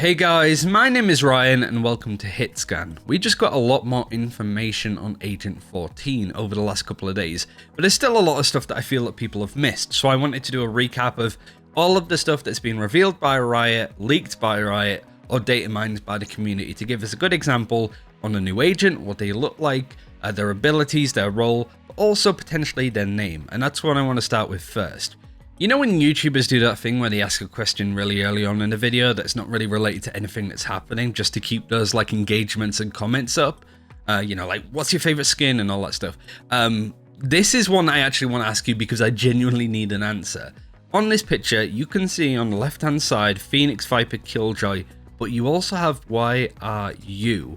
Hey guys, my name is Ryan and welcome to HitScan. We just got a lot more information on Agent 14 over the last couple of days, but there's still a lot of stuff that I feel that people have missed, so I wanted to do a recap of all of the stuff that's been revealed by Riot, leaked by Riot, or datamined by the community to give us a good example on the new agent, what they look like, their abilities, their role, but also potentially their name, and that's what I want to start with first. You know when YouTubers do that thing where they ask a question really early on in the video that's not really related to anything that's happening just to keep those like engagements and comments up? You know, like what's your favorite skin and all that stuff. This is one I actually want to ask you because I genuinely need an answer. On this picture, you can see on the left hand side Phoenix, Viper, Killjoy, but you also have Why Are You?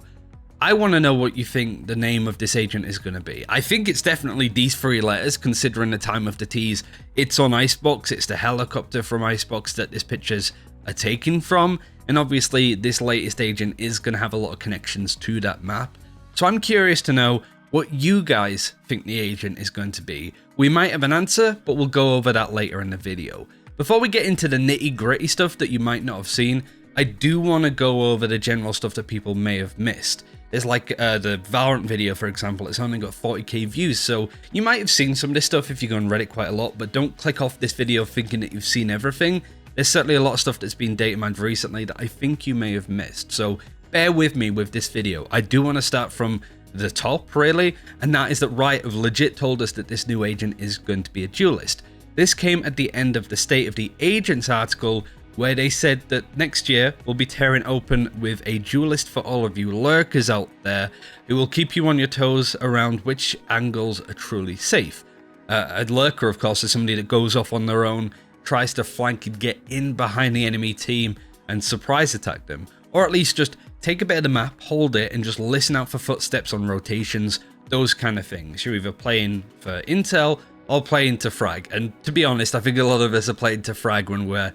I want to know what you think the name of this agent is going to be. I think it's definitely these three letters, considering the time of the tease. It's on Icebox, it's the helicopter from Icebox that this pictures are taken from, and obviously this latest agent is going to have a lot of connections to that map. So I'm curious to know what you guys think the agent is going to be. We might have an answer, but we'll go over that later in the video. Before we get into the nitty-gritty stuff that you might not have seen, I do want to go over the general stuff that people may have missed. There's like the Valorant video, for example, it's only got 40k views, so you might have seen some of this stuff if you go on Reddit quite a lot, but don't click off this video thinking that you've seen everything. There's certainly a lot of stuff that's been datamined recently that I think you may have missed, so bear with me with this video. I do want to start from the top, really, and that is that Riot have legit told us that this new agent is going to be a duelist. This came at the end of the State of the Agents article, where they said that next year we'll be tearing open with a duelist for all of you lurkers out there who will keep you on your toes around which angles are truly safe. A lurker, of course, is somebody that goes off on their own, tries to flank and get in behind the enemy team and surprise attack them, or at least just take a bit of the map, hold it, and just listen out for footsteps on rotations, those kind of things. You're either playing for intel or playing to frag, and to be honest, I think a lot of us are playing to frag when we're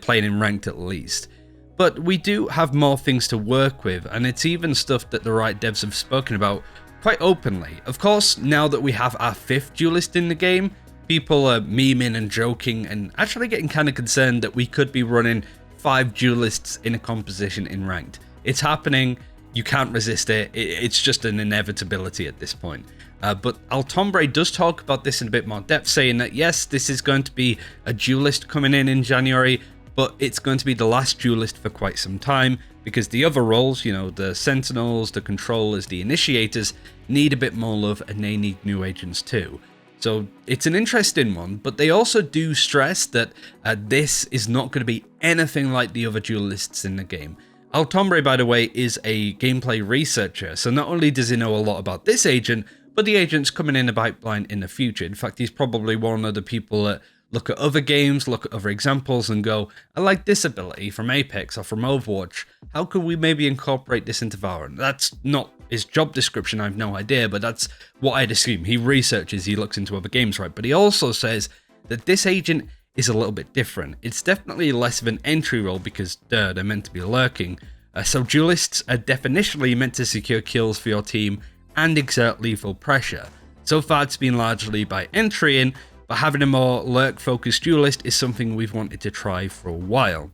playing in ranked at least. But we do have more things to work with, and it's even stuff that the Riot devs have spoken about quite openly. Of course, now that we have our 5th duelist in the game, people are memeing and joking and actually getting kind of concerned that we could be running 5 duelists in a composition in ranked. It's happening, you can't resist it, it's just an inevitability at this point. But Altombre does talk about this in a bit more depth, saying that yes, this is going to be a duelist coming in January, but it's going to be the last duelist for quite some time, because the other roles, you know, the sentinels, the controllers, the initiators, need a bit more love, and they need new agents too. So it's an interesting one, but they also do stress that this is not going to be anything like the other duelists in the game. Altombre, by the way, is a gameplay researcher, so not only does he know a lot about this agent, but the agent's coming in the pipeline in the future. In fact, he's probably one of the people that look at other games, look at other examples and go, I like this ability from Apex or from Overwatch. How could we maybe incorporate this into Valorant? That's not his job description, I have no idea, but that's what I'd assume. He researches, he looks into other games, right? But he also says that this agent is a little bit different. It's definitely less of an entry role because they're meant to be lurking. So duelists are definitionally meant to secure kills for your team and exert lethal pressure. So far it's been largely by entry in, but having a more lurk focused duelist is something we've wanted to try for a while.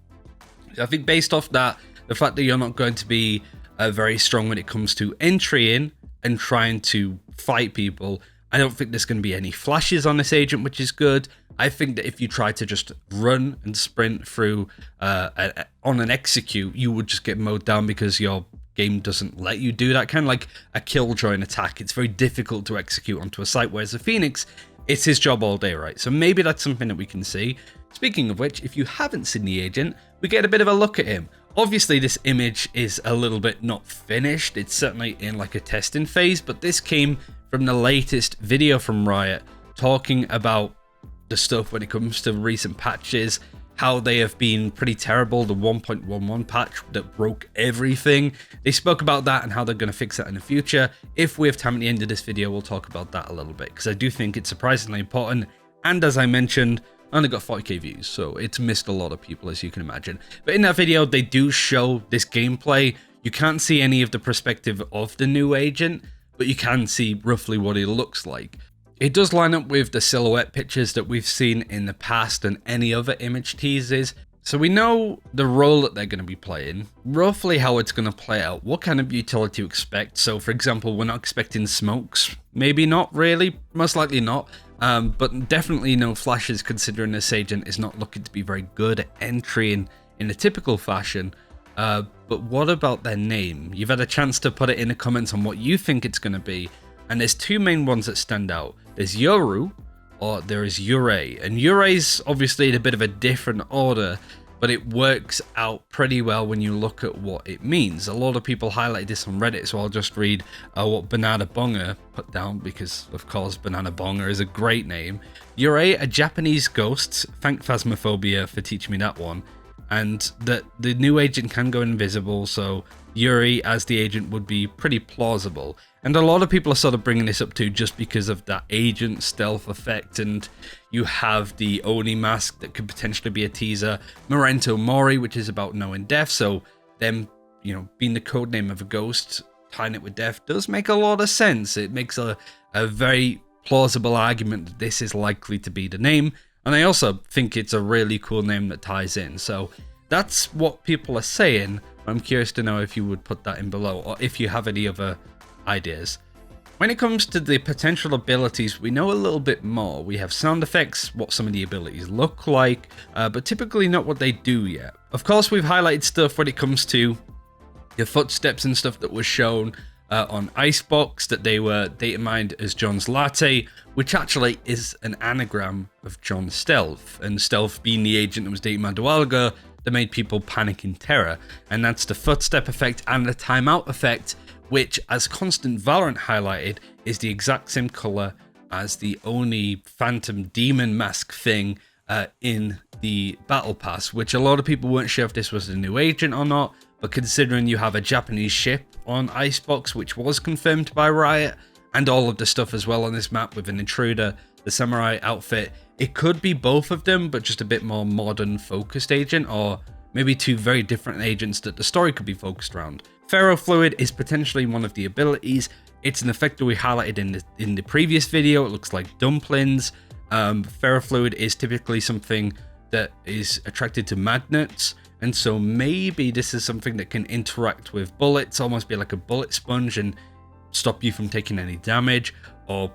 I think based off that, the fact that you're not going to be very strong when it comes to entry in and trying to fight people, I don't think there's going to be any flashes on this agent, which is good. I think that if you try to just run and sprint through on an execute, you would just get mowed down because your game doesn't let you do that. Kind of like a Killjoy attack. It's very difficult to execute onto a site, whereas a Phoenix, it's his job all day, right? So maybe that's something that we can see. Speaking of which, if you haven't seen the agent, we get a bit of a look at him. Obviously, this image is a little bit not finished. It's certainly in like a testing phase, but this came from the latest video from Riot talking about the stuff when it comes to recent patches, how they have been pretty terrible, the 1.11 patch that broke everything. They spoke about that and how they're going to fix that in the future. If we have time at the end of this video, we'll talk about that a little bit, because I do think it's surprisingly important. And as I mentioned, only got 40k views, so it's missed a lot of people, as you can imagine. But in that video, they do show this gameplay. You can't see any of the perspective of the new agent, but you can see roughly what it looks like. It does line up with the silhouette pictures that we've seen in the past and any other image teases, So we know the role that they're going to be playing, roughly how it's going to play out, what kind of utility to expect. So for example, we're not expecting smokes, maybe not really, most likely not, but definitely no flashes, considering this agent is not looking to be very good at entry in a typical fashion. But what about their name? You've had a chance to put it in the comments on what you think it's going to be, and there's two main ones that stand out. There's Yoru, or there is Yurei, and Yurei's obviously in a bit of a different order, but it works out pretty well when you look at what it means. A lot of people highlighted this on Reddit, so I'll just read what Banana Bonga put down, because of course Banana Bonga is a great name. Yurei, a Japanese ghost. Thank Phasmophobia for teaching me that one. And that the new agent can go invisible, so Yuri as the agent would be pretty plausible. And a lot of people are sort of bringing this up too, just because of that agent stealth effect, and you have the Oni mask that could potentially be a teaser. Memento Mori, which is about knowing death, so them, you know, being the code name of a ghost, tying it with death does make a lot of sense. It makes a very plausible argument that this is likely to be the name. And I also think it's a really cool name that ties in. So that's what people are saying. I'm curious to know if you would put that in below, or if you have any other ideas. When it comes to the potential abilities, we know a little bit more. We have sound effects, what some of the abilities look like, but typically not what they do yet. Of course, we've highlighted stuff when it comes to the footsteps and stuff that was shown on Icebox, that they were datamined as John's Latte, which actually is an anagram of John Stealth, and Stealth being the agent that was datamined a while ago that made people panic in terror. And that's the footstep effect and the timeout effect, which, as Constant Valorant highlighted, is the exact same color as the Oni Phantom Demon mask thing in the Battle Pass, which a lot of people weren't sure if this was the new agent or not. But considering you have a Japanese ship on Icebox, which was confirmed by Riot, and all of the stuff as well on this map with an intruder, the samurai outfit, it could be both of them, but just a bit more modern focused agent, or maybe two very different agents that the story could be focused around. Ferrofluid is potentially one of the abilities. It's an effect that we highlighted in the previous video. It looks like dumplings. Ferrofluid is typically something that is attracted to magnets, and so maybe this is something that can interact with bullets, almost be like a bullet sponge and stop you from taking any damage, or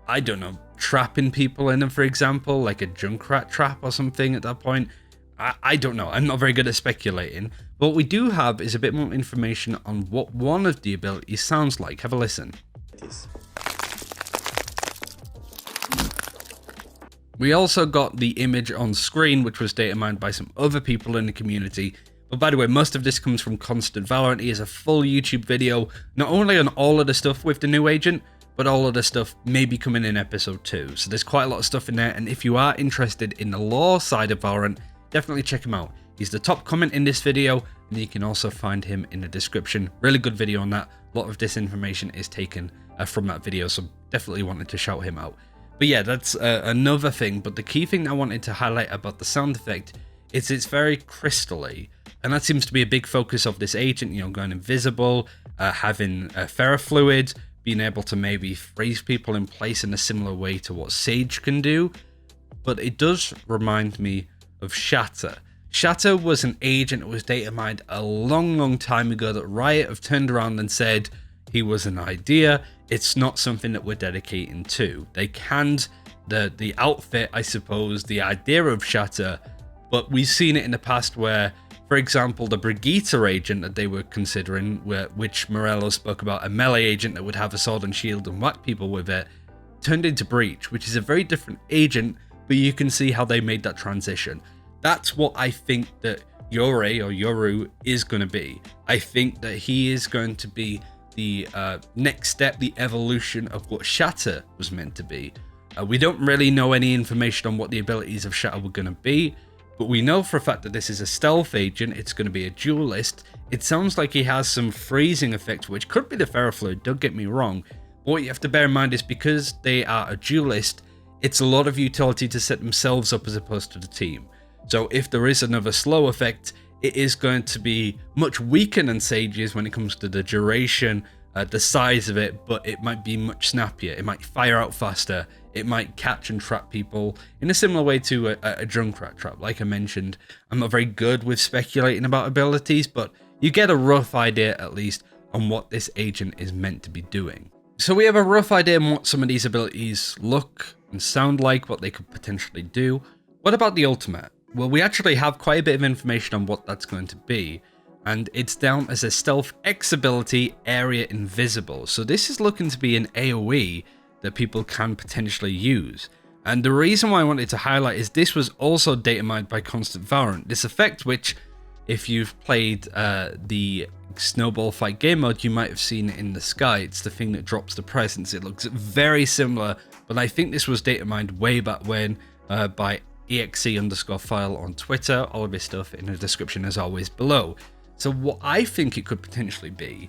I don't know, trapping people in them, for example, like a Junkrat trap or something at that point. I don't know, I'm not very good at speculating, but what we do have is a bit more information on what one of the abilities sounds like. Have a listen. We also got the image on screen, which was data mined by some other people in the community. But by the way, most of this comes from Constant Valorant. He has a full YouTube video, not only on all of the stuff with the new agent, but all of the stuff maybe coming in episode 2. So there's quite a lot of stuff in there, and if you are interested in the lore side of Valorant, definitely check him out. He's the top comment in this video, and you can also find him in the description. Really good video on that. A lot of this information is taken from that video, so definitely wanted to shout him out. But yeah, that's another thing. But the key thing I wanted to highlight about the sound effect is it's very crystally, and that seems to be a big focus of this agent, you know, going invisible, having ferrofluid, being able to maybe freeze people in place in a similar way to what Sage can do. But it does remind me of Shatter. Shatter was an agent that was data mined a long time ago that Riot have turned around and said he was an idea. It's not something that we're dedicating to. They canned the outfit, I suppose, the idea of Shatter, but we've seen it in the past where, for example, the Brigitte agent that they were considering, which Morello spoke about, a melee agent that would have a sword and shield and whack people with it, turned into Breach, which is a very different agent, but you can see how they made that transition. That's what I think that Yore or Yoru is going to be. I think that he is going to be the next step, the evolution of what Shatter was meant to be. We don't really know any information on what the abilities of Shatter were going to be, but we know for a fact that this is a stealth agent. It's going to be a duelist. It sounds like he has some freezing effects, which could be the ferrofluid, don't get me wrong. But what you have to bear in mind is because they are a duelist, it's a lot of utility to set themselves up as opposed to the team. So if there is another slow effect, it is going to be much weaker than Sage's when it comes to the duration, the size of it, but it might be much snappier. It might fire out faster. it might catch and trap people in a similar way to a Junkrat trap. Like I mentioned, I'm not very good with speculating about abilities, but you get a rough idea at least on what this agent is meant to be doing. So we have a rough idea on what some of these abilities look and sound like, what they could potentially do. What about the ultimate? Well, we actually have quite a bit of information on what that's going to be, and it's down as a Stealth X ability, Area Invisible. So this is looking to be an AoE that people can potentially use. And the reason why I wanted to highlight is this was also data mined by Constant Valorant. This effect, which if you've played the Snowball Fight game mode, you might have seen it in the sky. It's the thing that drops the presence. It looks very similar, but I think this was data mined way back when by exe_file on Twitter. All of his stuff in the description as always below. So what I think it could potentially be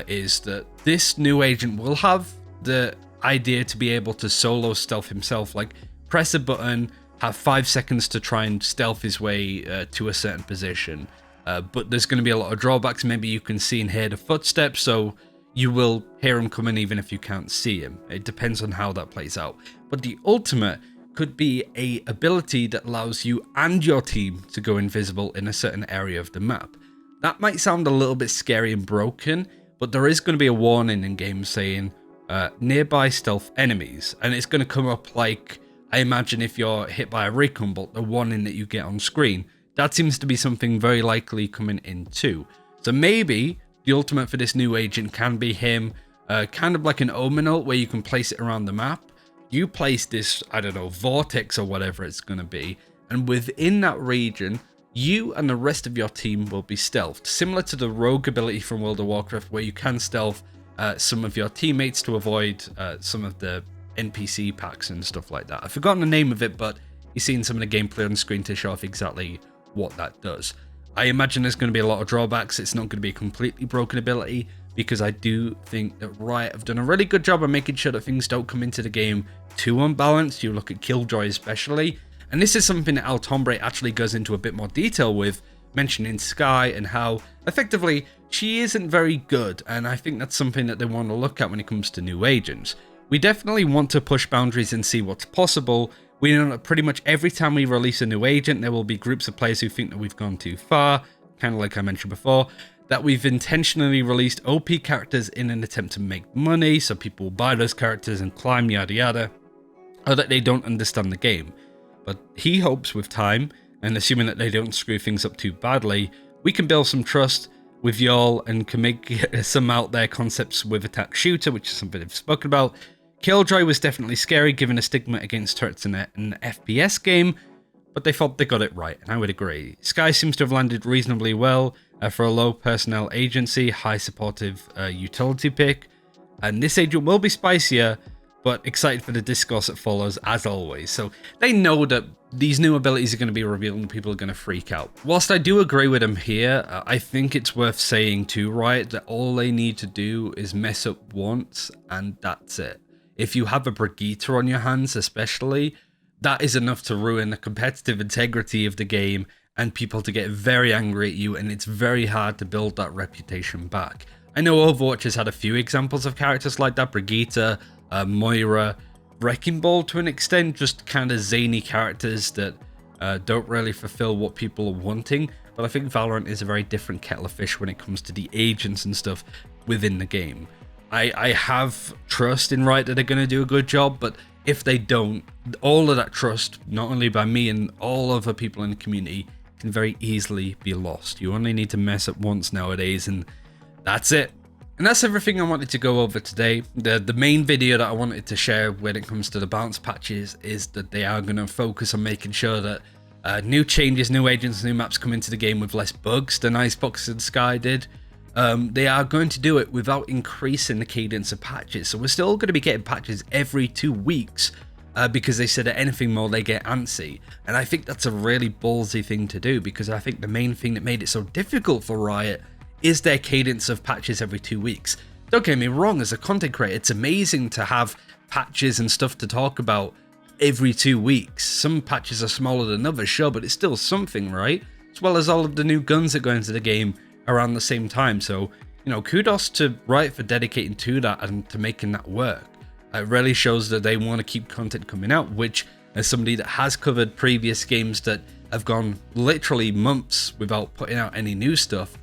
is that this new agent will have the idea to be able to solo stealth himself, like press a button, have 5 seconds to try and stealth his way to a certain position. But there's going to be a lot of drawbacks. Maybe you can see and hear the footsteps, so you will hear him coming even if you can't see him. It depends on how that plays out. But the ultimate could be a ability that allows you and your team to go invisible in a certain area of the map. That might sound a little bit scary and broken, but there is going to be a warning in game saying nearby stealth enemies, and it's going to come up like, I imagine if you're hit by a recon bolt, the warning that you get on screen. That seems to be something very likely coming in too. So maybe the ultimate for this new agent can be him, kind of like an Omen ult where you can place it around the map. You place this, I don't know, vortex or whatever it's going to be, and within that region, you and the rest of your team will be stealthed. Similar to the rogue ability from World of Warcraft, where you can stealth some of your teammates to avoid some of the NPC packs and stuff like that. I've forgotten the name of it, but you've seen some of the gameplay on screen to show off exactly what that does. I imagine there's going to be a lot of drawbacks. It's not going to be a completely broken ability, because I do think that Riot have done a really good job of making sure that things don't come into the game too unbalanced. You look at Killjoy especially, and this is something that Altombre actually goes into a bit more detail with, mentioning Sky and how effectively she isn't very good, and I think that's something that they want to look at when it comes to new agents. We definitely want to push boundaries and see what's possible. We know that pretty much every time we release a new agent, there will be groups of players who think that we've gone too far, kind of like I mentioned before, that we've intentionally released OP characters in an attempt to make money, so people will buy those characters and climb yada yada, or that they don't understand the game. But he hopes with time, and assuming that they don't screw things up too badly, we can build some trust with y'all and can make some out there concepts with attack shooter, which is something they've spoken about. Killjoy was definitely scary given a stigma against turrets in an FPS game, but they thought they got it right, and I would agree. Sky seems to have landed reasonably well for a low personnel agency, high supportive utility pick, and this agent will be spicier, but excited for the discourse that follows as always. So they know that these new abilities are going to be revealed and people are going to freak out. Whilst I do agree with them here, I think it's worth saying to Riot that all they need to do is mess up once and that's it. If you have a Brigitte on your hands especially, that is enough to ruin the competitive integrity of the game and people to get very angry at you, and it's very hard to build that reputation back. I know Overwatch has had a few examples of characters like that, Brigitte, Moira, Wrecking Ball to an extent, just kind of zany characters that don't really fulfill what people are wanting, but I think Valorant is a very different kettle of fish when it comes to the agents and stuff within the game. I have trust in Riot that they're going to do a good job, but if they don't, all of that trust, not only by me and all other people in the community, can very easily be lost. You only need to mess up once nowadays, and that's it. And that's everything I wanted to go over today. The main video that I wanted to share when it comes to the bounce patches is that they are going to focus on making sure that new changes, new agents, new maps come into the game with less bugs than Icebox and Sky did. They are going to do it without increasing the cadence of patches. So we're still going to be getting patches every 2 weeks because they said that anything more they get antsy. And I think that's a really ballsy thing to do, because I think the main thing that made it so difficult for Riot is their cadence of patches every 2 weeks. Don't get me wrong, as a content creator, it's amazing to have patches and stuff to talk about every 2 weeks. Some patches are smaller than others, sure, but it's still something, right? As well as all of the new guns that go into the game around the same time. So, you know, kudos to Riot for dedicating to that and to making that work. It really shows that they want to keep content coming out, which, as somebody that has covered previous games that have gone literally months without putting out any new stuff,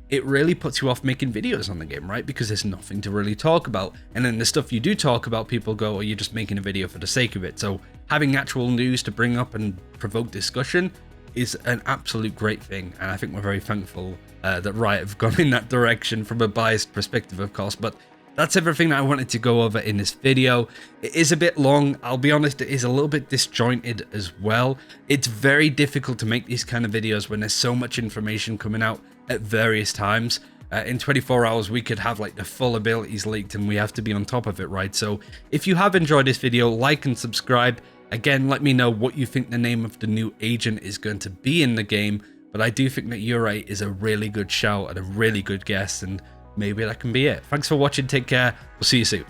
it really puts you off making videos on the game, right? Because there's nothing to really talk about. And then the stuff you do talk about, people go, oh, you're just making a video for the sake of it. So having actual news to bring up and provoke discussion is an absolute great thing. And I think we're very thankful that Riot have gone in that direction from a biased perspective, of course. But that's everything that I wanted to go over in this video. It is a bit long. I'll be honest, it is a little bit disjointed as well. It's very difficult to make these kind of videos when there's so much information coming out at various times. In 24 hours, we could have like the full abilities leaked and we have to be on top of it, right? So if you have enjoyed this video, like and subscribe. Again, let me know what you think the name of the new agent is going to be in the game. But I do think that Uri is a really good shout and a really good guess, and maybe that can be it. Thanks for watching. Take care. We'll see you soon.